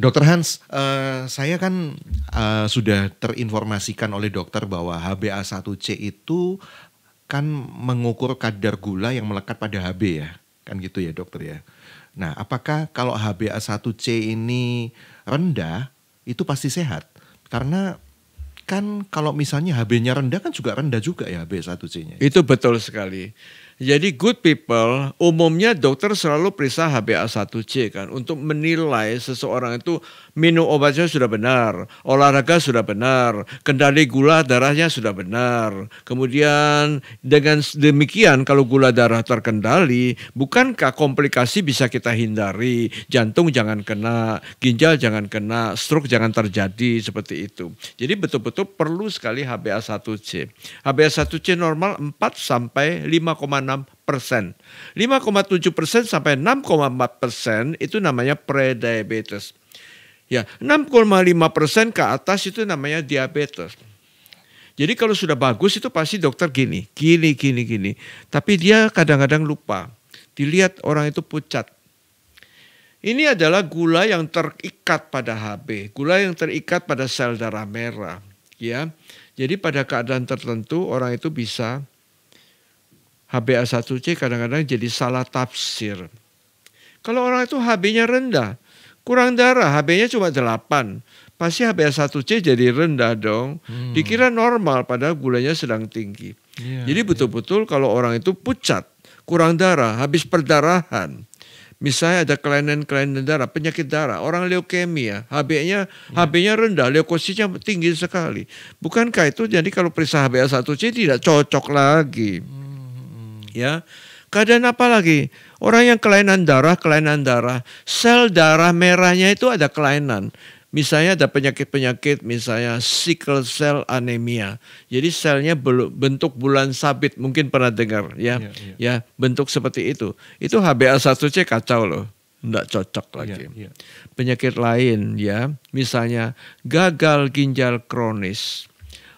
Dokter Hans, saya kan sudah terinformasikan oleh dokter bahwa HbA1c itu kan mengukur kadar gula yang melekat pada Hb ya, kan gitu ya dokter ya. Nah, apakah kalau HbA1c ini rendah itu pasti sehat? Karena kan kalau misalnya Hb-nya rendah kan juga rendah juga ya HbA1c-nya. Itu betul sekali. Jadi good people, umumnya dokter selalu periksa HbA1c kan untuk menilai seseorang itu minum obatnya sudah benar, olahraga sudah benar, kendali gula darahnya sudah benar. Kemudian dengan demikian kalau gula darah terkendali, bukankah komplikasi bisa kita hindari? Jantung jangan kena, ginjal jangan kena, stroke jangan terjadi seperti itu. Jadi betul-betul perlu sekali HbA1c. HbA1c normal 4 sampai 5,6%. 5,7% sampai 6,4% itu namanya prediabetes. Ya, 6,5% ke atas itu namanya diabetes. Jadi kalau sudah bagus itu pasti dokter gini. Tapi dia kadang-kadang lupa. Dilihat orang itu pucat. Ini adalah gula yang terikat pada Hb, gula yang terikat pada sel darah merah. Ya, jadi pada keadaan tertentu orang itu bisa HbA1c kadang-kadang jadi salah tafsir. Kalau orang itu Hb-nya rendah, kurang darah, Hb-nya cuma 8, pasti HbA1c jadi rendah dong. Dikira normal padahal gulanya sedang tinggi. Jadi betul-betul kalau orang itu pucat, kurang darah, habis perdarahan. Misalnya ada kelainan-kelainan darah, penyakit darah, orang leukemia, HB-nya rendah, leukositnya tinggi sekali. Bukankah itu jadi kalau periksa HbA1c tidak cocok lagi? Ya, keadaan apa lagi? Orang yang kelainan darah, sel darah merahnya itu ada kelainan. Misalnya ada penyakit-penyakit, misalnya sickle cell anemia. Jadi selnya bentuk bulan sabit, mungkin pernah dengar ya. Ya, bentuk seperti itu. Itu HbA1c kacau loh, enggak cocok lagi. Penyakit lain ya, misalnya gagal ginjal kronis.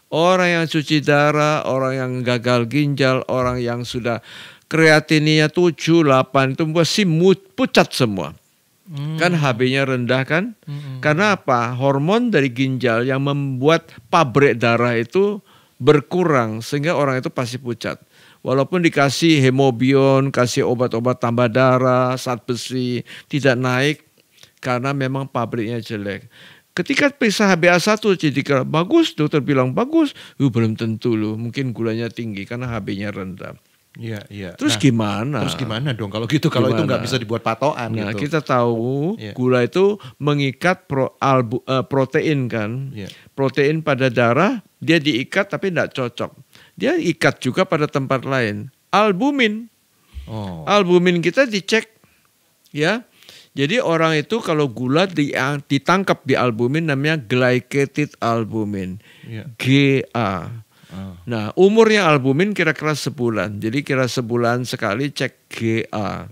Orang yang cuci darah, orang yang gagal ginjal, orang yang sudah kreatinnya 7, 8 itu pasti pucat semua. Kan Hb-nya rendah kan? Karena apa? Hormon dari ginjal yang membuat pabrik darah itu berkurang sehingga orang itu pasti pucat. Walaupun dikasih hemobion, kasih obat-obat tambah darah, zat besi, tidak naik karena memang pabriknya jelek. Ketika periksa HbA1c dikira bagus, dokter bilang bagus, belum tentu loh, mungkin gulanya tinggi karena Hb-nya rendah. Terus gimana? Terus gimana dong kalau gitu? Kalau itu nggak bisa dibuat patokan Nah, gitu. kita tahu gula itu mengikat protein kan. Protein pada darah dia diikat tapi tidak cocok. Dia ikat juga pada tempat lain. Albumin. Albumin kita dicek ya. Jadi orang itu kalau gula ditangkap di albumin namanya glycated albumin, GA. Nah, umurnya albumin kira-kira sebulan. Jadi kira sebulan sekali cek GA.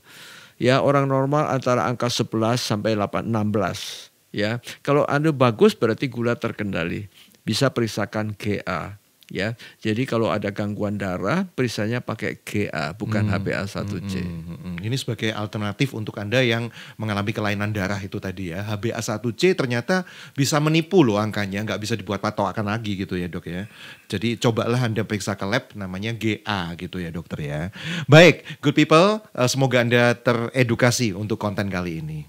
Ya, orang normal antara angka 11 sampai 16. Ya, kalau Anda bagus berarti gula terkendali. Bisa periksakan GA. Ya, jadi kalau ada gangguan darah, periksanya pakai GA, bukan HbA1c. Ini sebagai alternatif untuk Anda yang mengalami kelainan darah itu tadi ya. HbA1c ternyata bisa menipu loh angkanya, nggak bisa dibuat patokan lagi gitu ya dok ya. Jadi cobalah Anda periksa ke lab namanya GA gitu ya dokter ya. Baik, good people, semoga Anda teredukasi untuk konten kali ini.